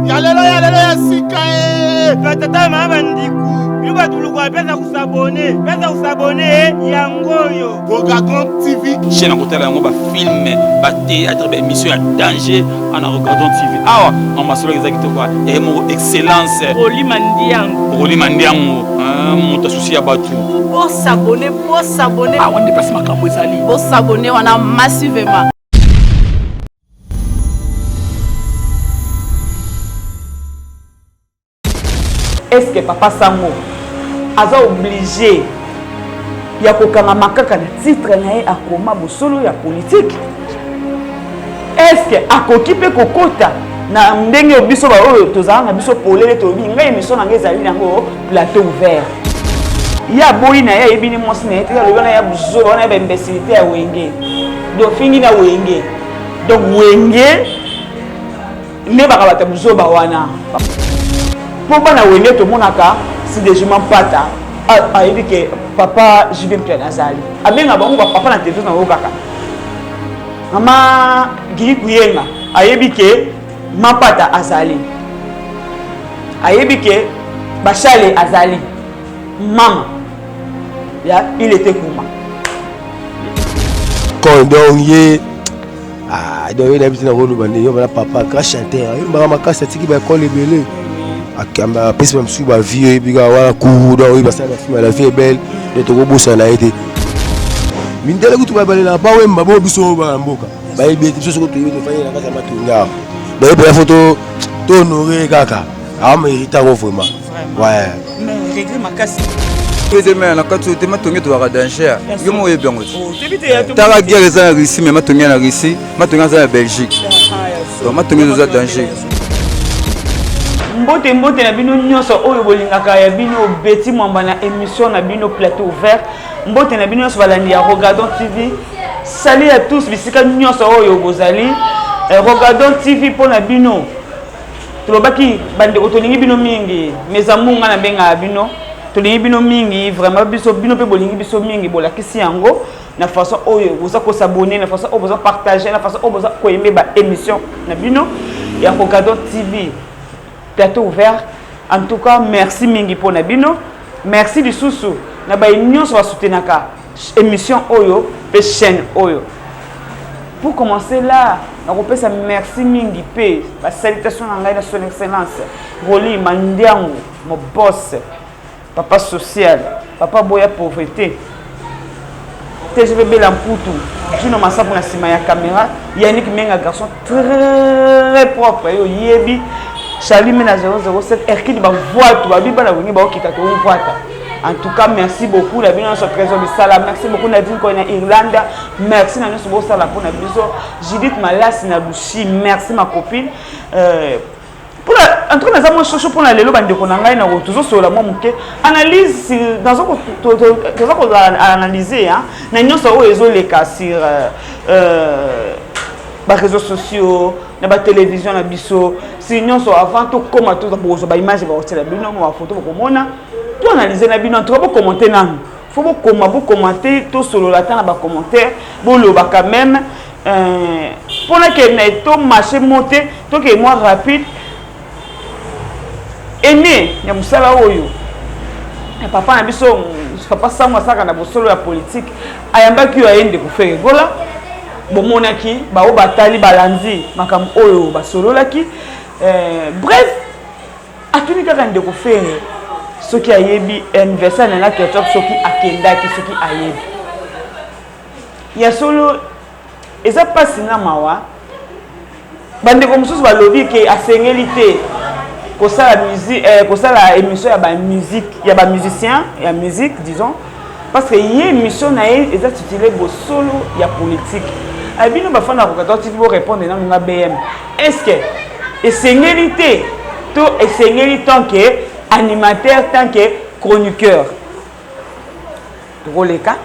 Yalelo ya sika Tata mama ndiku. Yuba tulukwa pesa kusabone yangoyo. Regardons TV. Chaîne à côté là on va filmer, ba théâtre, ba émission à danger en regardant TV. Ah on m'a solo exactement quoi. Et mon excellence. Roli Mandiango. Mon associé à Batu. Pour s'abonner. Ah on déplace ma cambo sali. Pour s'abonner, on a massivement. Est-ce que papa Sango a obligé ya kokanga makaka na titre na ye akoma bosolo ya politique? Est-ce que akoki pe kokota na ndenge biso ba oyo tozala na biso polele to bi ngai émission na ngai ezali nango plateau ouvert ya boyi na ya ebini mosi na ete ya lobana ya bosolo na ba imbécilité ya wenge do fingi na wenge donc wenge ne bakabata bosolo ba wana pour bana wenge to monaka si des juments pata a dit que papa Julien Pierre Nazali abenga bango papa na télévision na okaka mama Giri Kuyenga ayebi ke mapata azali ayebi ke bachale azali mama ya il était kuma quand donc yé donc il habite na rolo bandi yo bana papa ka chanter yo mama makasa tiki ba ko lebele akamba pesa msu ba vie et biga wala kuda oui parce que la vie est belle de to bossa na été mindele kutu ba balela ba wemba bo biso ba mboka ba yebi biso ko to yebi to fanya na kasa matunga ba yebi la photo to honorer kaka mérite vraiment ouais mais regret makasi deuxième na katu te matunga to ba danger yo mo yebi ngo tara guerre za Russie mais matunga na Russie matunga za Belgique donc matunga za danger mbote na bino nyonso oyo bolingaka ya bino beti mwamba na émission na bino plateau ouvert mbote na bino nyonso balandi ya Regardons TV salut à tous bisika nyonso oyo bozali Regardons TV po na bino tolobaki bande otolingi bino mingi mes amours na benga bino tolingi bino mingi vraiment biso bino pe bolingi biso mingi bolakisi yango na façon oyo boza ko s'abonner na façon oyo boza partager na façon oyo boza ko aimer ba émission na bino ya Regardons TV plateau ouvert. En tout cas, merci mingi pour Nabino. Merci du sousou. Naba union sur la soutenaka émission Oyo et chaîne Oyo. Pour commencer là, on peut ça merci mingi pe. La salutation à son excellence. Roli Mandiango, mon boss, papa social, papa boya pauvreté. TGV Lamputu. Je ne m'en sais pas pour la caméra. Yannick Menga garçon très propre. Yo yebi. Charlie Mena 007 Erkid ba voix tout ba biba na wingi ba okita to voita. En tout cas merci beaucoup la bino sur trésor de salam. Merci beaucoup Nadine ko na Irlanda. Merci na nous bo sala pour na biso. Judith Malas na Luchi. Merci ma copine. Pour la en tout cas nous avons pour la lelo bande ko na ngai na ko toujours sur la moi muke analyse dans un analyser hein. Na nyonso o ezo le cas sur les réseaux sociaux, la télévision, la biso, sinon so avant tout comment tout pour so ba image ba otela bino ma photo ko mona to analyser na bino to ba commenter nan faut vous commenter tout solo la temps ba commentaire bon le ba quand même pour que na to marché monter to que moi rapide ene ya musala oyo papa na biso papa Sango saka na bosolo ya politique ayamba ki ayende ko faire gola bomonaki bao batali balanzi makam oyo basololaki bref atuni kaka ndeko fere soki ayebi anniversaire na ketchup soki akendaki soki ayebi ya solo eza pasi na mawa bandeko mosusu balobi ke asengeli te kosala musique kosala émission ya ba musique ya ba musicien ya musique disons parce que yé émission na ye eza titulé bosolo ya politique. Abino bafana Regardons TV pour répondre dans notre BM. Est-ce que essengélité to essengélité tant que animateur tant que chroniqueur. Drôle cas.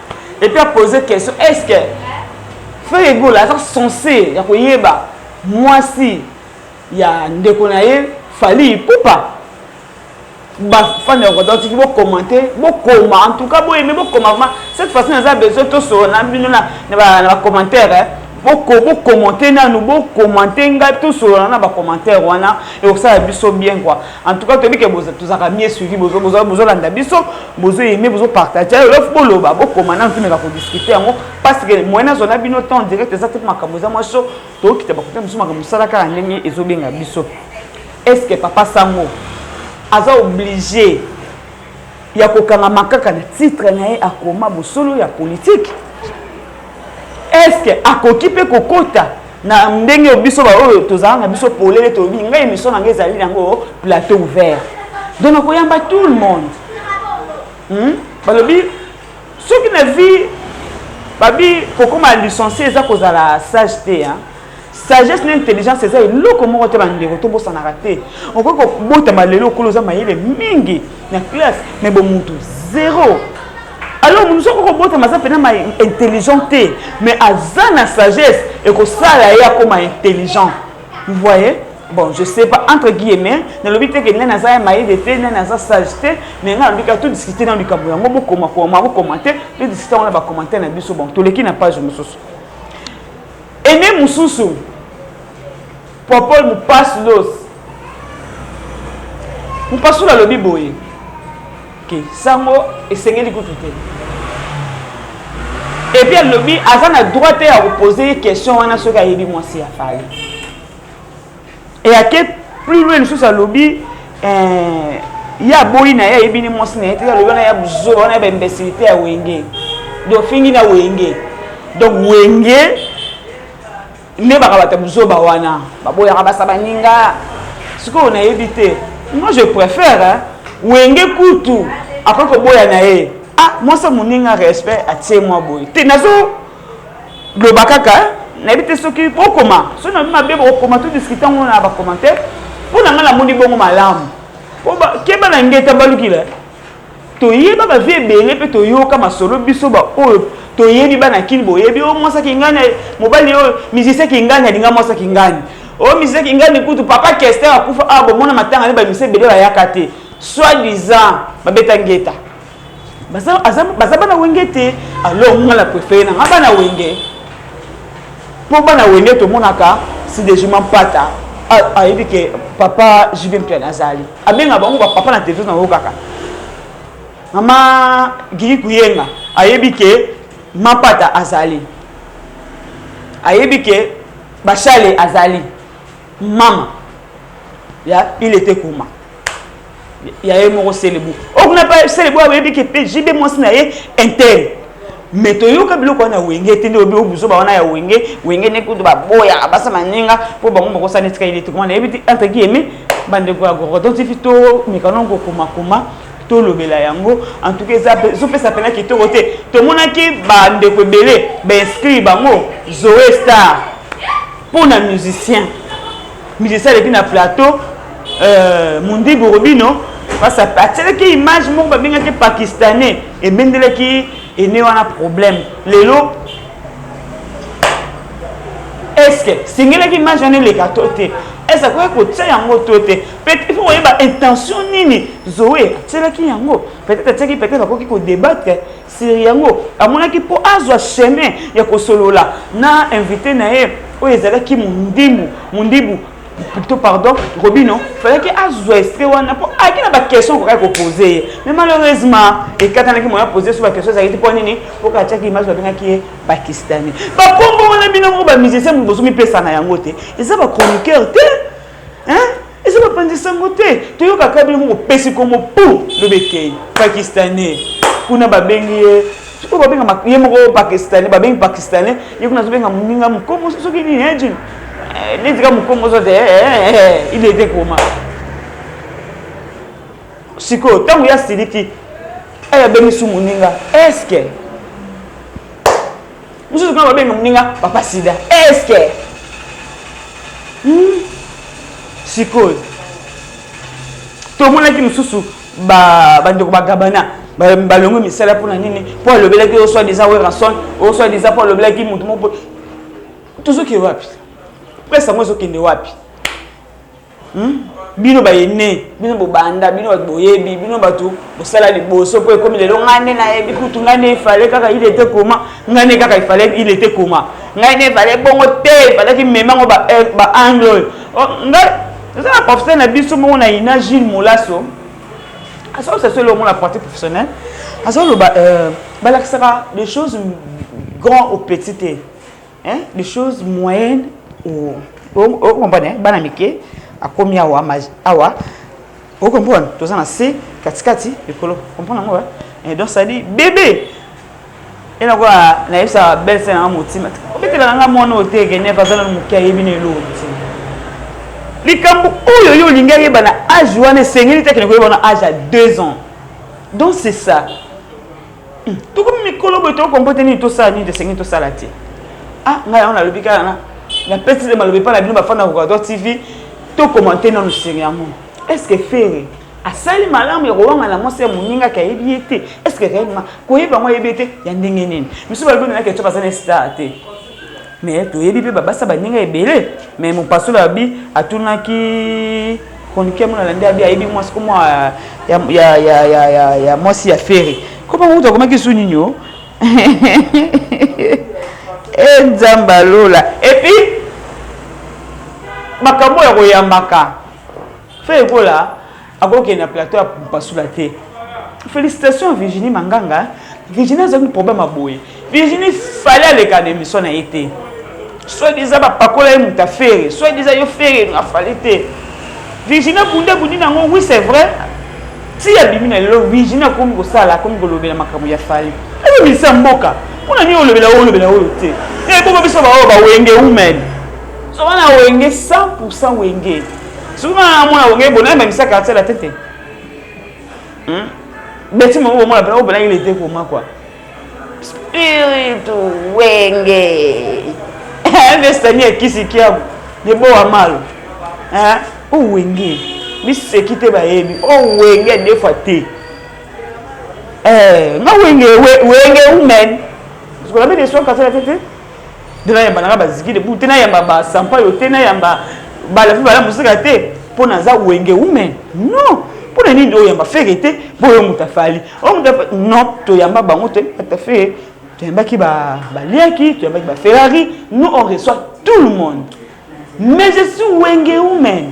Et puis à poser question est-ce que faire ego là ça censé ya ko yeba moi si ya ndeko na ye fali popa ba fan de Regardons TV pour commenter comment en tout cas bon aimer comment cette façon on a besoin tout sur na bino na commentaire Vous commentez, vous commentez, tout sur les commentaires, et ça a bien quoi. En tout cas, vous avez bien suivi, vous avez aimé, vous avez partagé, vous avez commenté, vous avez discuté, parce que moi, je suis bien temps direct, exactement comme vous avez dit, est-ce que papa Sango a obligé il y a un titre à coma solo ya politique? Est-ce que à kokipe kokota na ndenge biso ba oyo tozanga biso polele to binga émission na ngezali nango plateau ouvert donc ko yamba tout le monde balobi ceux qui na vie babi kokoma licencié za kozala sageté hein sagesse na intelligence c'est ça lo comment te bandeko to bosa na raté on peut ko bota malelo ko loza mayele mingi na classe mais bon mutu zéro. Alors, nous sommes intelligents, mais à la sagesse, et que ça, comme intelligent. Vous voyez? Bon, je ne sais pas, entre guillemets, dans le but que nous avons une sagesse, mais nous avons tout discuté dans le cadre. Nous avons commenté, nous avons commenté dans le but. Bon, tous les qui n'ont pas, je me suis. Et même Moussoussou, Paul nous passe l'os. Nous passons dans le biboye. Sango et Seigneur écoute. Et puis le lobby a droit à vous poser des questions à ce qu'il y a moi si à faire. Et à quel plus loin sur ce lobby il y a boina il y a bien moi si il y a le il y a besoin on a imbécilité à Wenge. Donc fini na Wenge. Donc Wenge ne va pas te besoin ba wana. Ba boya ba sabaninga. Ce qu'on a évité. Moi je préfère Wenge kutu après que boya na e ah moi ça mon ninga respect à tie moi boy te nazo globakaka na bité ce qui pour comment so na ma bebo comment tout discuter on a ba commentaire pour na ngala moni bongo malamu pour ba keba na ngeta balukila to yeba ba vie belé pe to yoka masolo biso ba o to yebi bana kini boyebi o moi ça ki ngana mobali o musicien ki ngana dinga moi ça ki ngani o musicien ki ngani kutu papa kester akufa ah bon mona matanga ni ba musicien belé ba yakate soi-disant babeta ngeta baza bana wengete alors moi la préférée na bana wenge pour bana wenge to monaka si des juments pata a dit que papa je viens plus nazali abenga bango papa na TV na okaka mama giri kuyenga ayebi ke mapata azali ayebi ke bachale azali mama ya il était comment il y a un mot célébou. On n'a pas célébou avec des PJB moi c'est interne. Mais to yo kabilo ko na wenge tende obi obuso ba wana ya wenge ne kudu ba boya basa maninga po ba mo ko sa netika ile to kona ebiti entre guillemets bande ko agoro donc il faut mekano ko kuma to lobela yango en tout cas ça peut ça pena ki to côté to monaki bande ko belé ba inscrit bango Zoé Star pour na musicien depuis na plateau Mundi Borobino parce que qui image mon ba binga ke pakistanais et mendele qui est né un problème lelo est-ce que singela qui image on les katoté est-ce que ko tsa yango toté peut-être il faut voir intention nini Zoé tsa ki yango peut-être tsa ki peut-être ko ki ko débattre sur yango amona ki po azwa chemin ya ko solola na invité na e o ezala ki mundibu plutôt pardon Robino fallait que azwa extrait wana pour a qui na ba question ko poser mais malheureusement et quand on a qui m'a posé sur la question ça été pour nini pour ka tchaki image ba benga ki pakistanais ba kombo wana bino mo ba musicien mo bozo mi pesa na yango te et ça ba chroniqueur te hein et ça ba pandisa ngote to yo ka kabili mo pesi comme pour le bekei pakistanais kuna ba bengi ko ba benga ye mo pakistanais ba bengi pakistanais ye kuna zo benga muninga mo comme so ki ni hedge les gars me commencent à dire il était comment siko tant il y a siliki aya beni su muninga est-ce que musu quand beni muninga papa sida est-ce que siko to mona ki mususu ba ndeko bagabana ba longo misala pour na nini pour le bela ki o soit déjà ranson o soit déjà pour le bela ki mutu mo tout ce qui est wapi pesa mwezo kende wapi bino bayene bino bobanda bino boyebi bino batu bosala liboso po comme lelo ngane na yebi kutu ngane fallait kaka il était comment ngane kaka il fallait il était comment ngane fallait bongo te fallait ki memango ba angle nga ça professeur na biso mo na ina Gilles Molasso ça c'est seulement mon la pratique professionnelle ça le balaxera des choses grandes ou petites hein des choses moyennes ou comprenez banamike akomi awa vous comprenez tout ça c'est katikati ekolo comprendre moi et donc ça dit bébé et là quoi na ça belle c'est un motima obetela nga mona otege ne pas dans mukia yebi ne lo likambo oyo yo linga yeba na âge wana sengeli te ko yeba na âge à 2 ans donc c'est ça tout comme mikolo beto comporter ni tout ça ni de sengeli tout ça la ti ah nga on a le bika na petit de malobe pas la bino ba fana ko TV to commenter dans le sérieux est-ce que faire a sali malamu ya rowanga na mwasi ya muninga ka yebiete est-ce que réellement ko yeba moi yebiete ya ndenge nini miso ba bino na ke to pasana star te mais to yebi pe basa ba ninga ebele mais mon pasteur abi atunaki konike mona lande abi yebi mwasi ko moi ya mwasi ya faire comment vous to komaki suninyo et Nzambalola et puis makambo ya koyambaka fait voilà akoke na plateau ya pasula te félicitations Virginie Manganga Virginie a un problème à boye Virginie fallait aller à l'émission na été soit déjà ba pakola mu ta faire soit déjà yo faire na fallait te Virginie bundi nango oui c'est vrai si ya bimina lelo Virginie comme ko sala comme ko lobela makambo ya fali et mi samboka on a ni olobela oyo te et ko biso ba wenge women so wana wenge 100% wenge souvent mona wenge bona même ça quartier la tête beti mo mona bela obela il était comment quoi spirit wenge investania kisikia de bo amal hein o wenge mi sekite ba yebi o wenge des fois te nga wenge women parce que la des soins quartier la tête de la yamba na baziki de butena yamba ba sampa yo tena yamba bala fi bala musika te pona za wenge women non pona ni ndo yamba ferete boyo mutafali o mutafali non to yamba bango te atafe to yamba ki ba liaki to yamba ki ba Ferrari nous on reçoit tout le monde mais je suis wenge women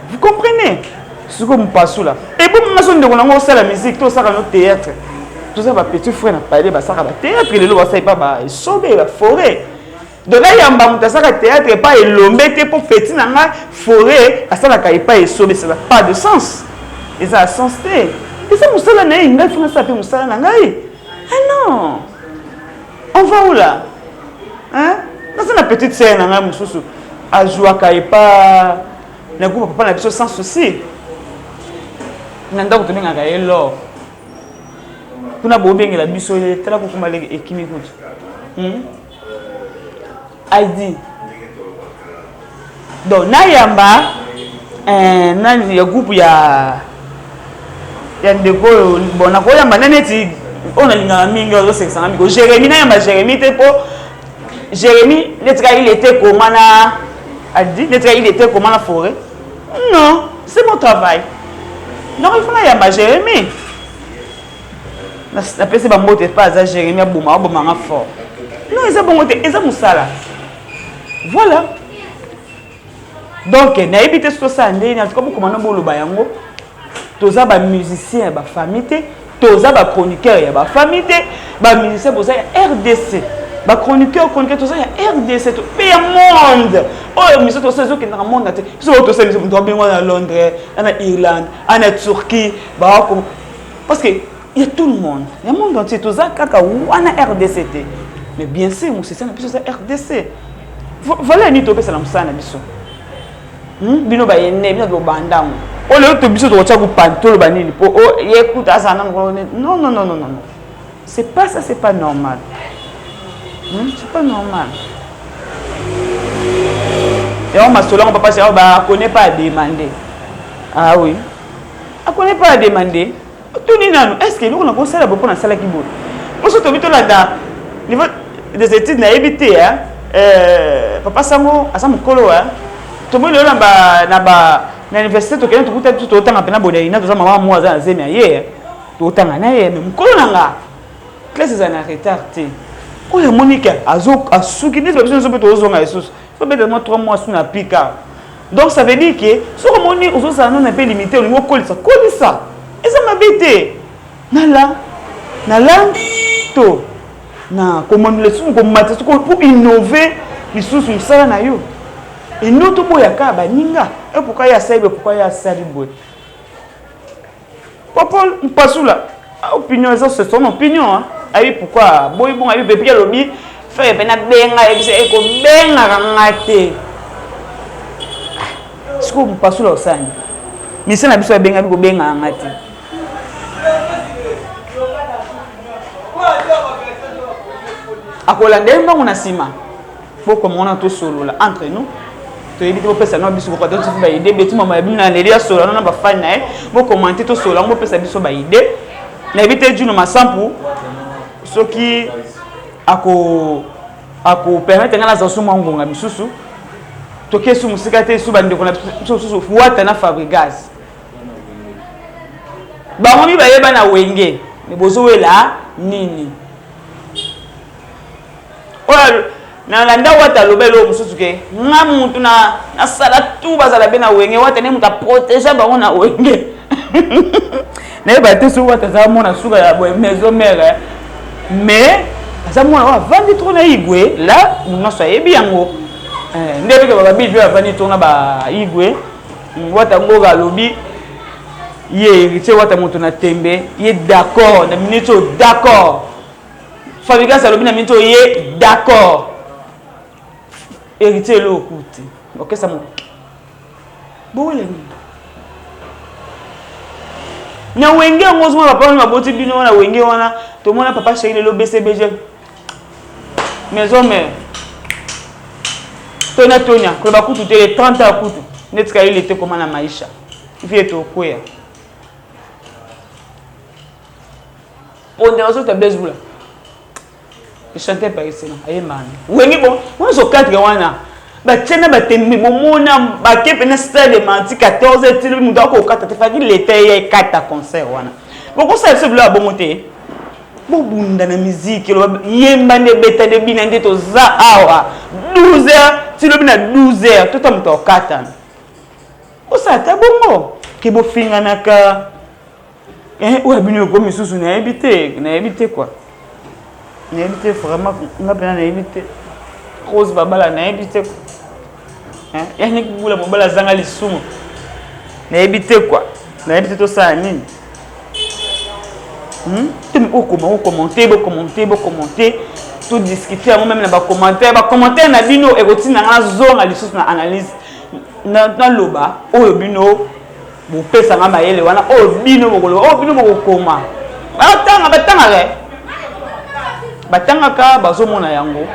vous comprenez ce que me passe là et bon mason de on a la musique tout ça dans le théâtre tout ça va petit frère n'a parlé ba ça va théâtre les lois ça pas ba sauver la forêt de là yamba mutasaka théâtre pas elombete pour petit na forêt à ça la kai pas sauver ça n'a pas de sens et ça a sens té et ça musala na inga fina ça peut musala na ngai ah non on va où là hein dans une petite scène na ngai mususu a joua kai pas na groupe papa na biso sans souci nanda ko tuninga kai lo kuna bobengi la biso tela ko kuma le ekimi kutu ID donc na yamba na ya groupe ya ndeko bona ko yamba naneti ona linga mingi ozo 600 miko Jérémy na yamba Jérémy te po Jérémy netka il était comment na ID netka il était comment la forêt non c'est mon travail non il faut na yamba Jérémy na pese ba mote pas za Jérémy aboma nga fort non ils ont bon mote ils ont musala voilà donc na ebité so ça ndé na comme comment no ba yango toza ba musicien ba famille toza ba chroniqueur ya ba famille ba musicien boza ya RDC ba chroniqueur toza ya RDC to pays monde oh musique to ça zo ki na monde te so to ça musique to bien à Londres en Irlande en Turquie ba parce que il y a tout le monde entier toza kaka wana RDC te mais bien sûr musicien na biso ça RDC voilà ni to pesa na musana biso bino ba yene bino do bandango o le to biso to tsa ku pantolo banini po o yekuta sana non c'est pas ça, c'est pas normal c'est pas normal et on m'a solon papa c'est ba connaît pas à demander ah oui on connaît pas à demander tout ni nanu est-ce que nous on a conseillé la pour na sala ki bo on se to bito là dans niveau des études na éviter papa sango asa mukolo to mo le na l'université to kena to kuta to tanga pena bodaina to za mama moi za zemi aye to tanga na ye même ko nanga classe za na retard te ko ya Monique azo asuki ni besoin so peut ozonga Jesus faut peut-être 3 mois sous na pika donc ça veut dire que so ko moni ozo ça non un peu limité au niveau kolisa et ça m'habite na la to na comment le sou ko matatu ko pour innover les sous ça na yo et nous to boya ka ba ninga et pourquoi ya saibe pourquoi ya salibo Paul Mpasula opinion ça c'est son opinion hein ayi pourquoi boy bon ayi bébé lobby fait pena benga et c'est ko benga ngate siko Mpasula osani mise na biso benga biko benga ngate akolande mbango na sima boko mona to solo là entre nous to yebi to pesa no biso ko to ba ide beti mama yabi na lelia solo na ba fan na bo commenter to solo ngo pesa biso ba ide na ebite juno masampu soki ako permettre ngala za suma ngonga bisusu to kesu musika te su bande ko na susu fuata na fabricage ba ngomi ba yeba na wenge ne bozo wela nini oya na landa wata lobelo mususu ke nga muntu na sala tu bazala bena wenge wata ne muta protéger ba ona wenge na ba te su wata za mona suka ya maison mère mais za mona wa vandi trop na igwe la nous so yebi yango ndebe ke ba bijo ya vandi trop na ba igwe wata ngoga lobi ye te wata muntu na tembe ye d'accord na minute d'accord fabriquer ça lobi na minute ye d'accord héritier lo okuti ok ça mo bowele na wenge ngozuma papa na boti bino na wenge wana to mona papa chéri lo BCBG maison mère tonya ko ba kutu tele 30 ans kutu netka ile te koma na maisha ifie to kwea on so ta bezula je chantais par ici non aye man wengi bon on so 4 wana ba tena ba tembi momona ba kepe stade menti 14 tilo mu dako 4 te faki l'été ya 4 concert wana boko ça se bla bongote bo bunda na musique yemba ne beta de bina ndeto za awa 12h tilo bina 12h tout am to 4 o ça ta bongo ke bo finga naka ou bino ko misusu na éviter quoi na éviter vraiment na pena na éviter rose babala na éviter hein yani kula babala zanga lisumu na éviter quoi na éviter to ça nini commenter tout discuter moi même na ba commentaire na bino et routine na zone lisusu na analyse na loba oyo bino bo pesa nga mayele wana o bino bokoma batanga ka bazomona yango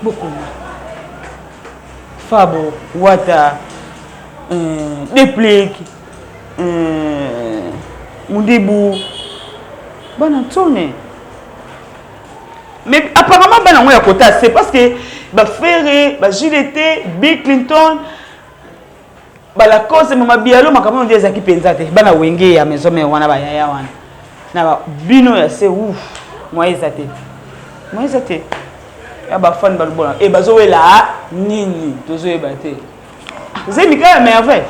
bokoma fabo wata déplique mundibu bana tone mais apparemment bana ngoya kota c'est parce que ba Ferré ba JDT Bill Clinton la cause mama bialo makambo ndio ezaki penza te bana wenge ya maison mais wana ba yaya wana na ba bino ya se ouf moyeza te ya ba fan ba lubona e bazo wela nini tozo e bate c'est mika merveille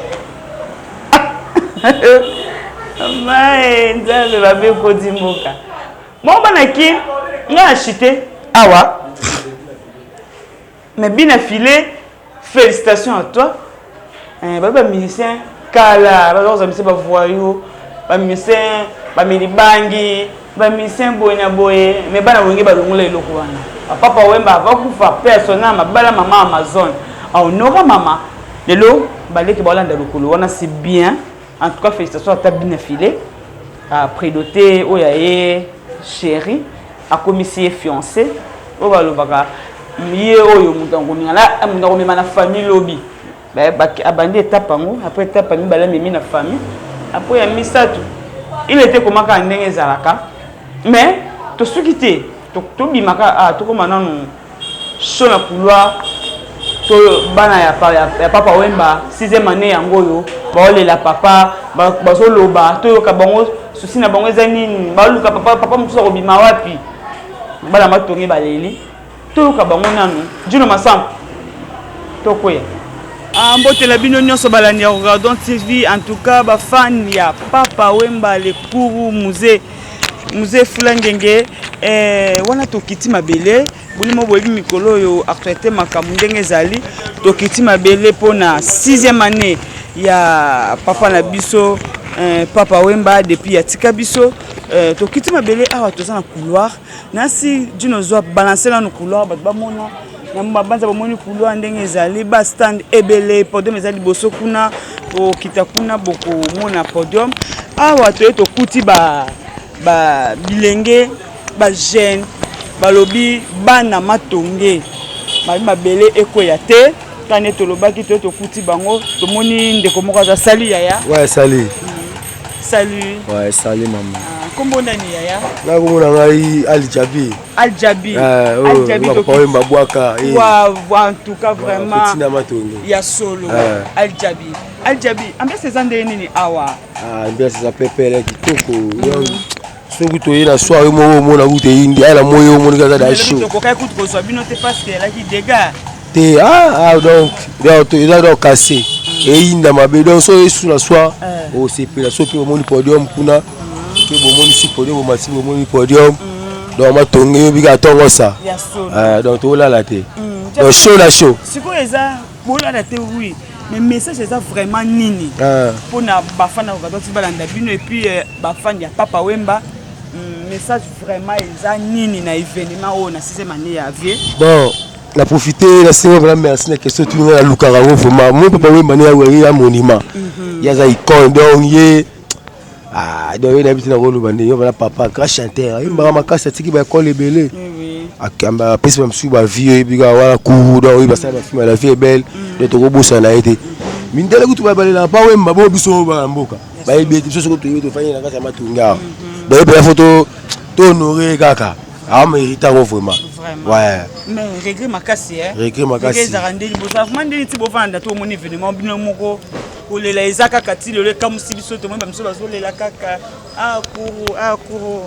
mais nzambe ba be ko dimboka bon bana ki nga acheter awa mais bien affilé félicitations à toi baba musicien kala baba musicien ba voyou ba musicien ba milibangi ba musicien boya boye mais bana wenge ba longula eloko wana papa wemba va kufa personnel mabala mama Amazon honora mama lelo baleki balanda lokolo wana c'est bien en tout cas félicitations à ta bien affilé à prédoter oyaye chéri a commissaire fiancé o balobaka miye oyo mutango ngala mutango mema na famille lobby abandi étape ngo après étape mi bala mimi na famille après ya misatu il était comment ka ndenge zalaka mais to sukité to bimaka to koma nanu sona couloir so bana ya papa Wemba 6e année yango yo baolela papa bazoloba toyoka bango susi na bango eza nini baluka papa mosusu akobima wapi bana matongi baleli toyoka bango nanu Juno Masambo tokoya mbotela bino nyonso balandi ya Regardons TV en tout cas ba fan ya papa Wemba le Kuru musée Fulangenge wana tokiti mabele bolimo boyebi mikolo yo actualité makambo ndenge ezali tokiti mabele pona 6e année ya papa na biso papa Wemba depuis atika biso tokiti mabele awa toza na couloir nasi Juno zo balancer na couloir ba bamona na mabanza bomoni couloir ndenge ezali ba stand ebele podium ezali boso kuna okita kuna boko mona podium awa tokuti ba bilenge ba jeune balobi bana matonge mabele ekoya te tane tolobaki tokuti bango tomoni ndeko moko za sali yaya ouais salut maman kombo ndani yaya na komona ngai Aljabi papa Wemba bwaka en tout cas vraiment petit na matonge ya solo Aljabi ambiance ezande nini awa ambiance za pepele kitoko soki toye na soir yo moko omona kuti eyindi ala moyo omonika aza da show tokokai kuti kozwa bino te parce que elaki dégâts te donc eza donc cassé eyinda mabe donc so esu na soir osepela so mpe bomoni podium kuna ke bomoni si podium bomasi bomoni podium donc matonge yobika ntongo sa donc toolala te donc show na show sikoyo eza bolala te oui mais message eza vraiment nini mpona bafan ya Regardons TV balanda bino et puis bafan ya papa Wemba message vraiment eza nini na événement oyo na 6e année ya vie bon na profiter na sema vraiment merci na question tu na lukaka ngo vraiment mon papa Wemba ne ya monument ya za icône donc ye donc il habite na rolo bande yo bana papa grand chanteur imba makasa tiki ba école ebele akamba pesi ba msu ba vie ebiga wala ku donc ba sa ba film la vie est belle de to bosa na été mindele kutu ba balela pa Wemba bo biso ba mboka ba ebi biso ko to fanya na kasa matunga donc ba photo to honorer kaka mérite vraiment ouais mais regret makasi regret makasi za ndeli bosa mandeli ti bovanda to moni événement bino moko olela ezaka kati lelo kamusi biso to mwemba miso bazolela kaka akuru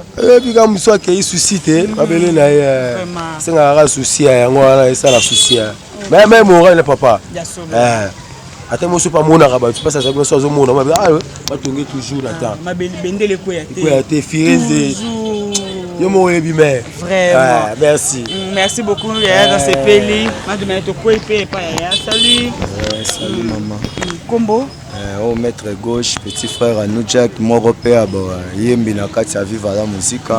bika muso akei souci te babele na ye sengaka souci yango wana esala souci mais moral na papa ata moso pa monaka bato mpasi azaki nyonso azomona batonge toujours na temps mabendele ekoya te firenze yo moko oyebi mais vraiment merci beaucoup yaya dans ces pays mademane tokwei mpe epa yaya salut maman kombo au maître gauche petit frère Anoujak moko mpe yembi na kati ya vivre la musique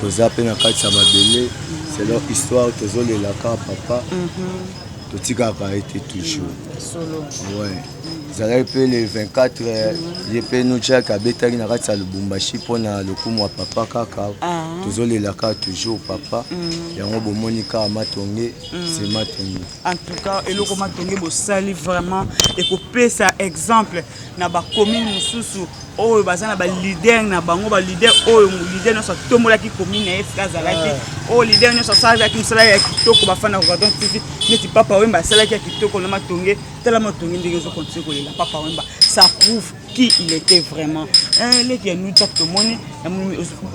toza mpe na kati ya mabele c'est leur histoire tozolelaka papa totikaka ete toujours ouais ezalaki mpe le 24 ye mpe Anoujak abetaki na kati ya Lubumbashi mpona lokumu ya papa kaka tozolelaka toujours papa yango bomoni kaka matonge c'est matonge en tout cas eloko matonge bosali vraiment ekopesa exemple na bacommune mosusu oyo baza na balider na bango balider oyo lider nyonso atombolaki commune na ye esika azalaki oyo lider nyonso asalaki mosala ya kitoko bafana ya Regardons TV neti papa Wemba asalaki ya kitoko na matonge tala matonge ndenge ezokontinue kolela papa Wemba ça prouve qui il était vraiment leki ya nutak tomoni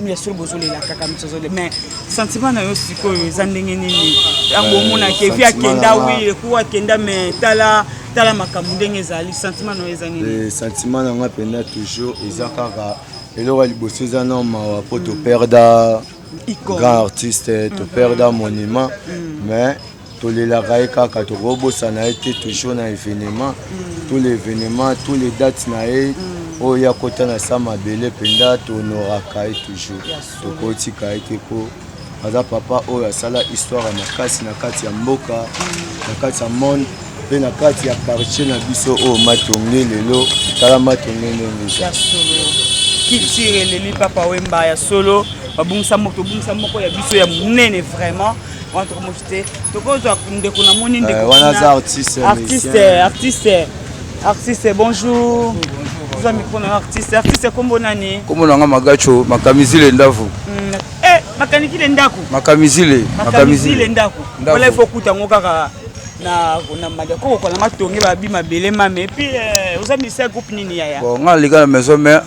ya solo bozolela kaka misozole mais sentiment na yo sikoyo eza ndenge nini yango omonaki evi akenda wi ekuwa akenda mais tala makambo ndenge ezali sentiment na yo eza nini sentiment nanga mpena toujours eza kaka eloko ya liboso eza na mawa mpo toperda grand artiste toperda monument mais tolelaka ye kaka tokobosana ye te toujours na événement tous les événements tous les dates na ye oyo ya kota na sa mabele mpenza tohonoraka ye toujours tokotika ye te mpo aza papa oyo asala histoire ya makasi na kati ya mboka na kati ya monde mpe na kati ya quartier na biso oyo matonge lelo tala matonge ndenge ya solo culture eleli papa Wemba ya solo babungisa moko ya biso ya monene vraiment wana tokomofite tokozwa ndeko na moni ndeko wana za artiste bonjour za micro na artiste kombo nani kombo nanga Magacho Makamizile Ndavu makanikile ndako Makamizile ndako wala ifo kuta ngo kaka na Madiakoko ko na matonge ba bi mabele mame et puis aux amis c'est groupe nini yaya bon nga liga na maison mère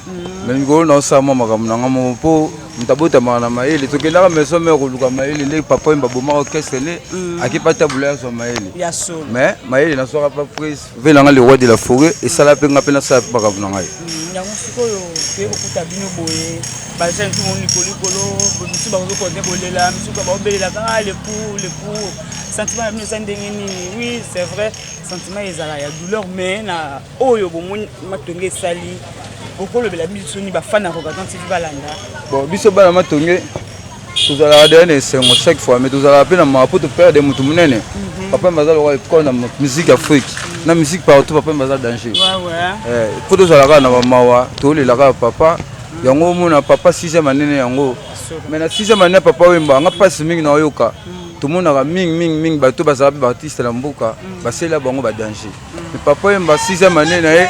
mais ngolo na sama makamuna ngamo po mtabota mana maili tokenda maison mère ko luka maili le papa mbaboma orchestre le akipata bula so maili ya so mais maili na soka pas prise venanga le roi de la forêt et ça la penga pena ça makamuna ngai yango sikoyo pe okuta bino boye bazen tout mon likolo bisu ba ko de bolela bisu ba obelela ka le pour sentiment ya bino ndengeni oui c'est vrai sentiment ezala ya douleur mais na oyo bomoni matonge sali okolo bela biso ni ba fana ko Gadon TV balanda bon biso bala matonge tuzala dene sengo chaque fois mais tuzala pena mapo to perdre mutu munene papa mazalo wa ko na musique afrique na musique partout papa mazalo danger ouais pour tuzala ka na mawa to le la papa yango mona papa 6e année yango mais na 6e année papa wemba nga passe mingi na yoka tout le monde a ming bato bazala pe artiste na mboka basela bango ba danger mais papa wemba 6e année na ye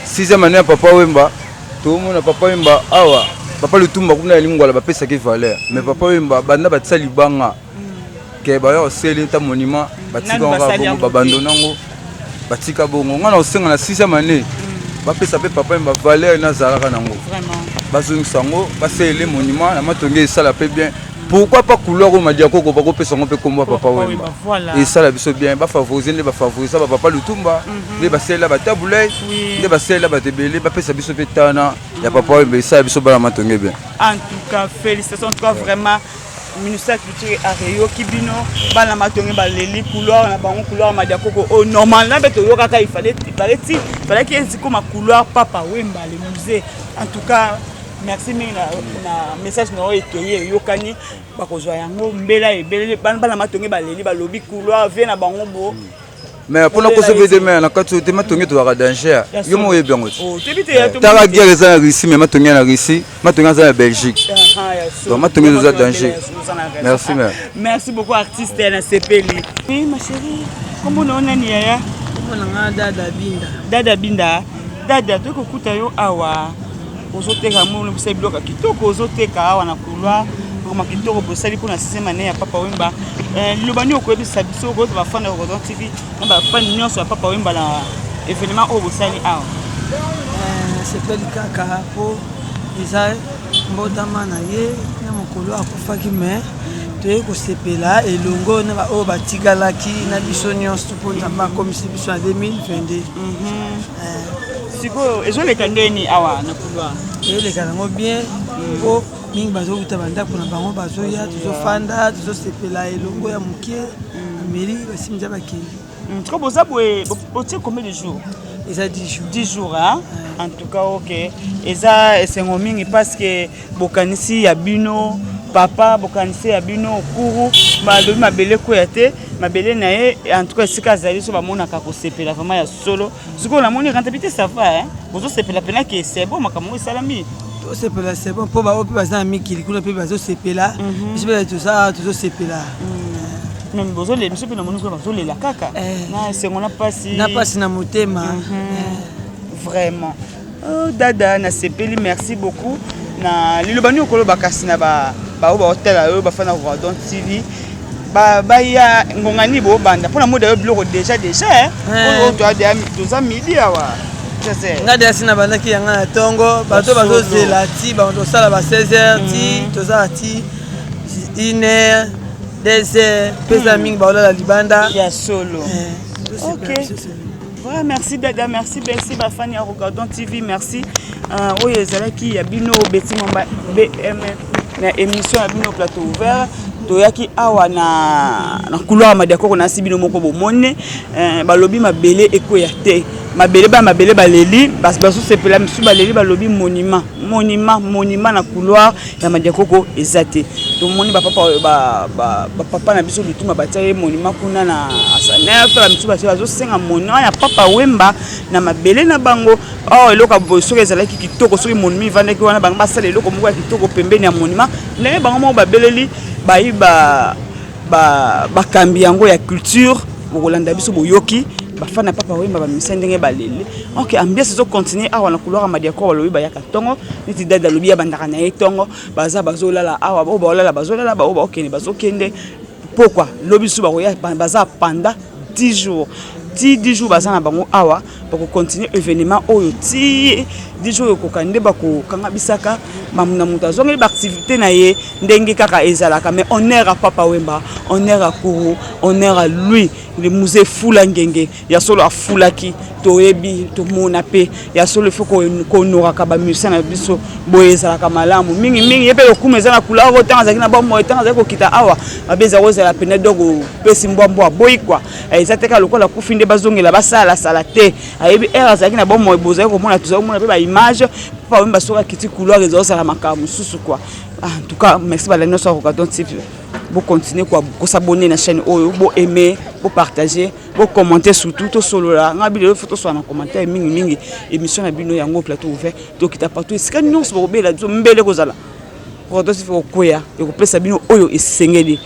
6e année papa wemba tout le monde papa wemba awa papa lutumba kuna lingwala ba pesa ki valeur mais papa wemba banda batsali banga ke ba yo seli ta monument batika ngo babandonango batika bongo ngana osenga na 6e année ba pesa pe papa wemba valeur na zalaka nango vraiment bazongi sango baseli monument na matonge sala pe bien. Pourquoi pas couleur au Madiakoko pour que son peu comme papa Wemba et ça la biso bien ba favoriser les ba favoriser ba papa Lutumba les ba sela ba taboulay les ba sela ba tebele ba pesa biso petana ya papa Wemba ça biso ba matonge bien. En tout cas félicitations en tout cas vraiment ministère culture Areyo Kibino bana matonge ba leli couleur na bango couleur Madiakoko au normal là beto yo kaka il fallait qu'il y ait comme couleur papa Wemba le musée en tout cas. Merci na message na etoye yokani bakozwa yango mbela ebele bana matonge baleli balobi couloir vient na bango bo mais pour na kosobe demain na katu te matonge to ka danger yo mo ye bien oh tebite ya to tara guerre za Russie mais matonge na Russie matonge za Belgique donc matonge za danger merci mère merci beaucoup artiste na sepeli oui ma chérie comment on a ni ya Komona dada binda dada to ko kuta yo awa ozoteka mulu bisa biloka kitoko ozoteka awa na couloir koma kitoko bosali kuna 6e année ya papa Wemba lobani okoyebisa biso ko ba fana ko Gadon TV na ba fan nyonso ya papa Wemba na événement o bosali awa sepeli kaka po isa mbotama na ye na mokolo akufaki mais toye kosepela elongo na ba o batikalaki na biso nyonso po nzamba akomisi biso na 2022 siko ezoleka ndeni awa na couloir eleka nango bien po mingi bazokuta bandako na bango bazoya tozofanda tozosepela elongo ya moke na mairie basimisa bakei tiko boza boye otie combien de jours eza 10 jours hein? En tout cas ok eza esengo mingi parce que bokanisi ya bino papa bokanisi ya bino okuru balobi mabele koya te mabele na ye en tout cas sika azali so bamonaka kosepela vraiment ya solo sikoyo namoni rentabilité ça va hein bozosepela pena ke c'est bon makambo esalami tosepela c'est bon mpo bao mpe baza na mikili kuna mpe bazosepela biso mpe tozosepela même bozole biso mpe namoni koya bazolela kaka na esengo na pasi na motema vraiment oh dada nasepeli merci beaucoup na lilobani okoloba kasi na bao baotela oyo bafana ko Gadon TV baya ngongani bo banda pona moda yo biloko déjà on doit toza midi awa nga de asina bandaki yanga na tongo bato bazozela ti bato sala ba 16h ti toza ti 1h 2h pesa mingi baolala libanda ya solo OK voilà merci dada merci bafani ya Gadon TV merci oyo ezalaki ya bino beti mamba BM na émission ya bino plateau ouvert toyaki awa na couloir Madiakoko na sibino moko bomone balobi mabele ekoya te mabele baleli baso sepela misu baleli balobi monument na couloir ya Madiakoko ezate to moni papa na biso Lutumba bataye monument kuna na asana fa misu baso senga monument ya papa Wemba na mabele na bango eloka bosoka ezalaki kitoko soki monument vandaki wana bango basala eloko moko ya kitoko pembeni ya monument ndenge bango moko babeleli bayi bakambi yango ya culture bokolanda biso boyoki bafana papa Wemba bamisa ndenge balele OK ambiance zo continuer awa na couloir Madiakoko balobi bayaka tongo neti dada lobi ya bandaka na ye tongo bazolala awa bazolala ba okene bazokende pourquoi lobi su bakoya baza panda 10 jours 10 jours baza na bango awa bako continuer événement oyo ti 10 jours kokande bako kanga bisaka mamuna muta zongi ba activité na ye ndenge kaka ezalaka mais honneur à Papa Wemba, honneur à Kourou, honneur à lui le musée fula ngenge ya solo a fulaki toyebi to mona pe ya solo faut ko nora ka ba musicien na biso boyeza ka malamu mingi yepe okumeza na kula ko tanga zakina ba mo tanga zako kita awa abeza roza la pene dogo pesi mbwambwa boy kwa ezateka lokola kufinde bazongela basala sala te ayebi era zakina ba mo boza ko mona tuza mona pe ba image Papa Wemba soka kiti couloir ezo sala makamu susu kwa en tout cas merci balano so Rogadon TV vous continuez quoi vous s'abonner à la chaîne vous aimer vous partager vous commenter surtout tout solo là ngabi le photo soit en commentaire mingi émission na bino yango plateau ouvert donc kita partout est-ce que nous se robela mbele kozala Rogadon TV ko koya et ko pesa bino oyo esengeli